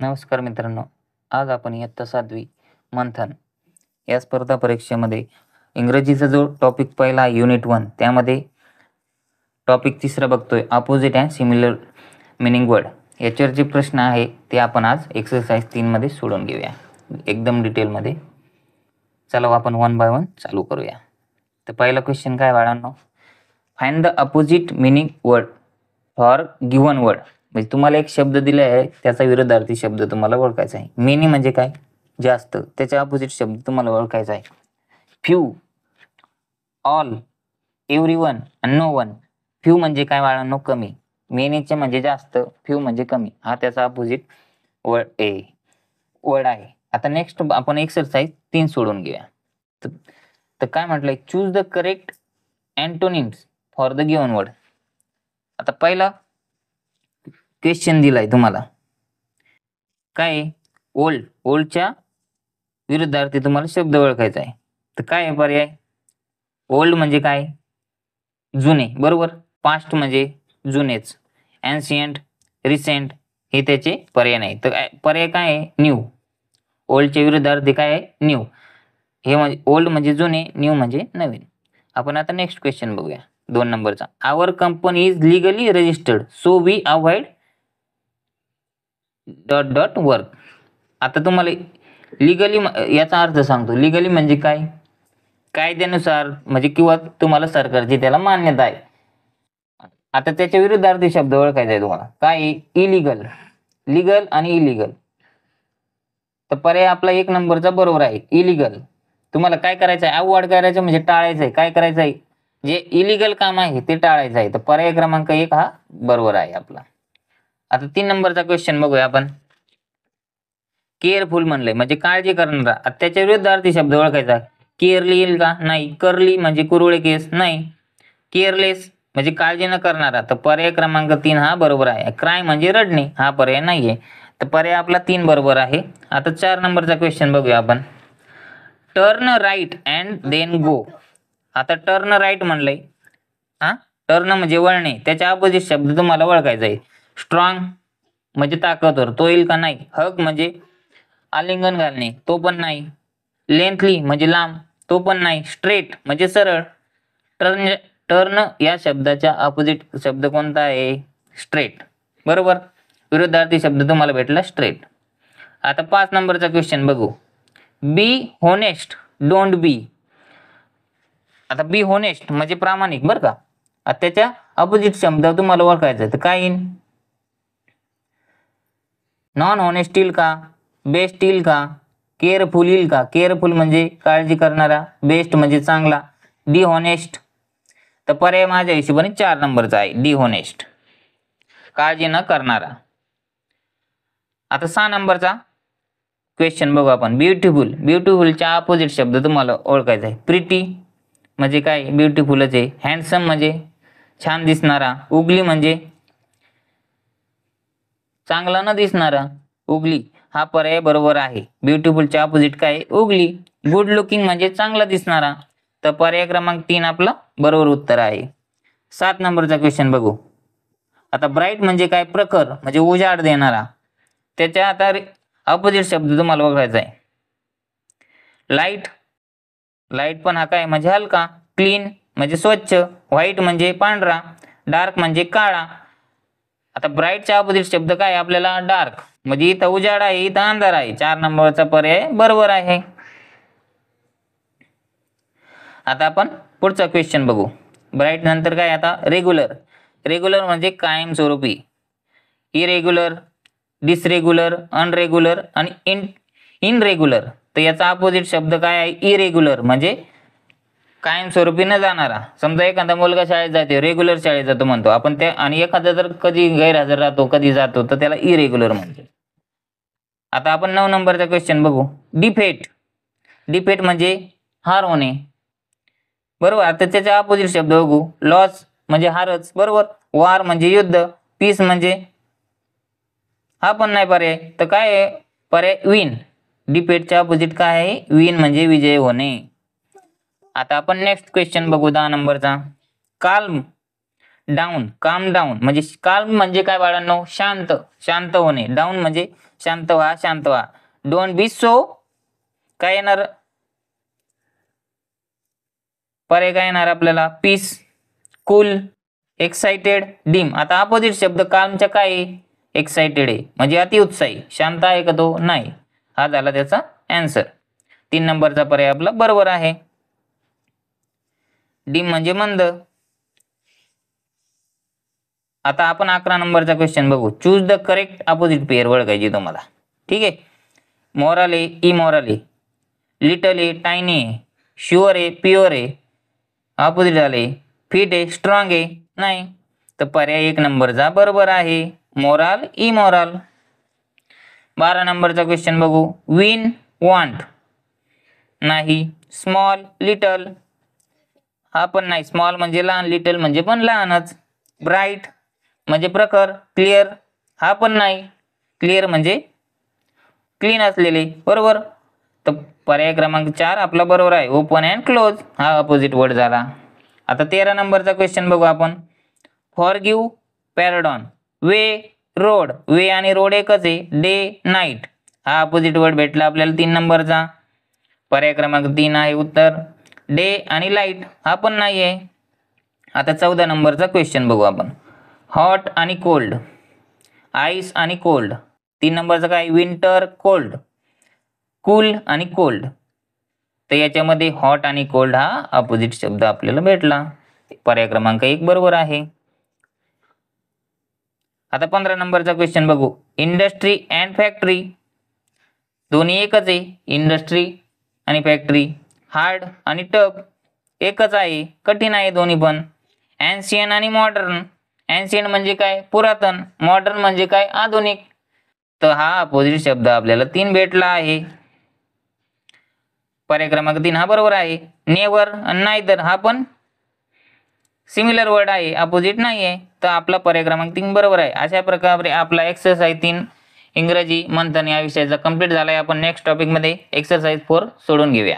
नमस्कार मित्रांनो, आज आपण इयत्ता 7वी मंथन या स्पर्धा परीक्षेमध्ये इंग्रजीचा जो टॉपिक पहिला युनिट 1 त्यामध्ये टॉपिक तिसरा बघतोय opposite and similar meaning word. याच्यावर जे प्रश्न आहे ते आपण आज एक्सरसाइज 3 मध्ये सोडून घेऊया एकदम डिटेलमध्ये. चला आपण 1 बाय 1 चालू करूया. तर पहिला क्वेश्चन काय बाळांनो, find the opposite meaning word for given word. म्हणजे तुम्हाला एक शब्द दिला आहे, त्याचा विरुद्धार्थी शब्द तुम्हाला ओळखायचा आहे. मेनी म्हणजे काय, जास्त, त्याच्या अपोजिट शब्द तुम्हाला ओळखायचा आहे. फ्यू, ऑल, एव्हरीवन आणि नो वन. फ्यू म्हणजे काय बाळांनो, कमी. मेनीचे म्हणजे जास्त, फ्यू म्हणजे कमी. हा त्याचा अपोजिट वर्ड आहे. आता नेक्स्ट आपण एक्सरसाइज 3 सोडून घेऊया. तर काय म्हटलंय, choose the correct antonyms for the given word. आता पहिला क्वेश्चन दिलाय तुम्हाला, काय ओल्ड, ओल्डच्या विरुद्धार्थी तुम्हाला शब्द ओळखायचा आहे. तर काय आहे पर्याय, ओल्ड म्हणजे काय, जुने, बरोबर. पास्ट म्हणजे जुनेच. एन्शियंट, रिसेंट हे त्याचे पर्याय नाही. तर पर्याय काय आहे, न्यू. ओल्डच्या विरुद्धार्थी काय आहे, न्यू. हे म्हणजे ओल्ड म्हणजे जुने, न्यू म्हणजे नवीन. आपण आता नेक्स्ट क्वेश्चन बघूया 2 नंबरचा. Our company is legally registered so we avoid dot dot work. आता तुम्हाला लिगली याचा अर्थ सांगतो. लिगली म्हणजे काय, कायद्यानुसार म्हणजे किंवा तुम्हाला सरकारची त्याला मान्यता आहे. आता त्याच्या विरुद्धार्थी शब्द ओळखायचा आहे तुम्हाला. काय, इलिगल. लिगल आणि इलिगल. तर पर्याय आपला 1 नंबरचा बरोबर आहे, इलिगल. तुम्हाला काय करायचं आहे, अवॉइड करायचं म्हणजे टाळायचं आहे. काय करायचं आहे, जे इलिगल काम आहे ते टाळायचं आहे. तर पर्याय क्रमांक 1 हा बरोबर आहे आपला. आता 3 नंबरचा क्वेश्चन बघूया आपण. केअरफुल म्हणलंय म्हणजे काळजी करणारा. आता त्याच्या विरुद्धार्थी शब्द ओळखायचा. केअरली येईल का, नाही. करली म्हणजे कुरळे केस, नाही. केअरलेस म्हणजे काळजी न करणारा. तर पर्याय क्रमांक 3 हा बरोबर आहे. क्राय म्हणजे रडणे, हा पर्याय नाहीये. तर पर्याय आपला 3 बरोबर आहे. आता 4 नंबरचा क्वेश्चन बघूया आपण. Turn right and then go. आता टर्न राईट म्हणलंय, हा टर्न म्हणजे वळणे, त्याच्या अपोजिट शब्द तुम्हाला ओळखायचा आहे. स्ट्रॉंग म्हणजे ताकदवर, तो येईल का, नाही. हग म्हणजे आलिंगन घालणे, तो पण नाही. लेंथली म्हणजे लांब, तो पण नाही. स्ट्रेट म्हणजे सरळ. टर्न टर्न या शब्दाच्या अपोजिट शब्द कोणता आहे, स्ट्रेट, बरोबर. विरुद्धार्थी शब्द तुम्हाला भेटला स्ट्रेट. आता 5 नंबरचा क्वेश्चन बघू. बी होनेस्ट डोंट बी. आता बी होनेस्ट म्हणजे प्रामाणिक, बरं का. आता त्याच्या अपोजिट शब्द तुम्हाला ओळखायचं. तर काय येईल, नॉन होनेस्ट येईल का, बेस्ट येईल का, केअरफुल येईल का. केअरफुल म्हणजे काळजी करणारा, बेस्ट म्हणजे चांगला, डी होनेस्ट. तर पर्याय माझ्या हिशोबाने 4 नंबरचा आहे, डी होनेस्ट, काळजी न करणारा. आता 6 नंबरचा क्वेश्चन बघू आपण. ब्युटिफुल, ब्युटिफुलच्या अपोजिट शब्द तुम्हाला ओळखायचा आहे. प्रिटी म्हणजे काय, ब्युटिफुलच आहे. हँडसम म्हणजे छान दिसणारा. उगली म्हणजे चांगला न दिसणारा, उगली हा पर्याय बरोबर आहे. ब्युटिफुलच्या अपोजिट काय, उगली. गुड लुकिंग म्हणजे चांगला दिसणारा. तर पर्याय क्रमांक 3 आपला बरोबर उत्तर आहे. 7 नंबरचा क्वेश्चन बघू. आता ब्राईट म्हणजे काय, प्रखर म्हणजे उजाड देणारा. त्याच्या आता अपोजिट शब्द तुम्हाला ओळखायचा आहे. लाईट, लाईट पण हा काय म्हणजे हलका. क्लीन म्हणजे स्वच्छ. व्हाईट म्हणजे पांढरा. डार्क म्हणजे काळा. आता ब्राईटच्या अपोजिट शब्द काय आपल्याला, डार्क. म्हणजे इथं उजाड आहे, इथं अंधार आहे. 4 नंबरचा पर्याय बरोबर आहे. आता आपण पुढचा क्वेश्चन बघू. ब्राईट नंतर काय, आता रेग्युलर. रेग्युलर म्हणजे कायमस्वरूपी. इरेग्युलर, डिसरेग्युलर, अनरेग्युलर आणि इनरेग्युलर. तर याचा अपोजिट शब्द काय आहे, इरेग्युलर म्हणजे कायमस्वरूपी न जाणारा. समजा एखादा मुलगा शाळेत जाते, रेग्युलर शाळेत जातो म्हणतो आपण त्या, आणि एखादा जर कधी गैरहजर राहतो, कधी जातो, तर त्याला इरेग्युलर म्हणतो. आता आपण 9 नंबरचा क्वेश्चन बघू. डिफेट, डिफेट म्हणजे हार होणे, बरोबर. आता त्याच्या अपोजिट शब्द बघू. लॉस म्हणजे हारच, बरोबर. वार म्हणजे युद्ध. पीस म्हणजे हा पण नाही पर्याय. तर काय आहे पर्याय, विन. डिफेटच्या अपोजिट काय आहे, विन म्हणजे विजय होणे. आता आपण नेक्स्ट क्वेश्चन बघू 10 नंबरचा. काल्म डाऊन, काम डाऊन म्हणजे काल्म म्हणजे काय बाळांनो, शांत, शांत होणे. डाऊन म्हणजे शांत व्हा, शांत व्हा. डोंट बी सो काय येणार, पर्याय काय येणार आपल्याला, पीस, कूल, एक्साइटेड, डिम. आता अपोजिट शब्द कामच्या काय आहे, एक्साइटेड आहे म्हणजे अति उत्साही. शांत आहे का तो, नाही. हा झाला त्याचा आन्सर. 3 नंबरचा पर्याय आपला बरोबर आहे. डिम म्हणजे मंद. आता आपण 11 नंबरचा क्वेश्चन बघू. Choose the correct opposite pair ओळखायची तुम्हाला. ठीक आहे. मॉरल आहे, इमॉरल आहे, लिटल आहे, टायनी आहे, शुअर आहे, प्युअर आहे. अपोजिट झाले. फिट आहे, स्ट्रॉंग आहे, नाही. तर पर्याय 1 नंबरचा बरोबर आहे, मोरल इमोरल. 12 नंबरचा क्वेश्चन बघू. विन, वॉन्ट, नाही. स्मॉल, लिटल, हा पण नाही. स्मॉल म्हणजे लहान, लिटल म्हणजे पण लहानच. ब्राईट म्हणजे प्रखर, क्लिअर, हा पण नाही. क्लिअर म्हणजे क्लीन असलेले, बरोबर. तर पर्याय क्रमांक 4 आपला बरोबर आहे, ओपन अँड क्लोज. हा अपोजिट वर्ड झाला. आता 13 नंबरचा क्वेश्चन बघू आपण. फॉरगिव्ह, पॅरडॉन, वे, रोड. वे आणि रोड एकच आहे. डे, नाईट, हा अपोजिट वर्ड भेटला आपल्याला 3 नंबरचा. पर्याय क्रमांक 3 आहे उत्तर. डे आणि लाईट हा पण नाही आहे. आता 14 नंबरचा क्वेश्चन बघू आपण. हॉट आणि कोल्ड, आईस आणि कोल्ड. 3 नंबरचा काय, विंटर, कोल्ड, कूल आणि कोल्ड. तर याच्यामध्ये हॉट आणि कोल्ड हा अपोजिट शब्द आपल्याला भेटला. पर्याय क्रमांक 1 बरोबर आहे. आता 15 नंबरचा क्वेश्चन बघू. इंडस्ट्री अँड फॅक्टरी, दोन्ही एकच आहे. इंडस्ट्री आणि फॅक्टरी. हार्ड आणि टफ एकच आहे, कठीण आहे दोन्ही पण. एन्शियन आणि मॉडर्न. एन्शियन म्हणजे काय, पुरातन. मॉडर्न म्हणजे काय, आधुनिक. तर हा अपोजिट शब्द आपल्याला 3 भेटला आहे. पर्याय क्रमांक 3 हा बरोबर आहे. नेवर आणि नायदर हा पण सिमिलर वर्ड आहे, अपोजिट नाही आहे. तर आपला पर्याय क्रमांक 3 बरोबर आहे. अशा प्रकारे आपला एक्सरसाइज 3 इंग्रजी मंथन या विषयाचा कंप्लीट झाला आहे. आपण नेक्स्ट टॉपिकमध्ये एक्सरसाइज 4 सोडून घेऊया.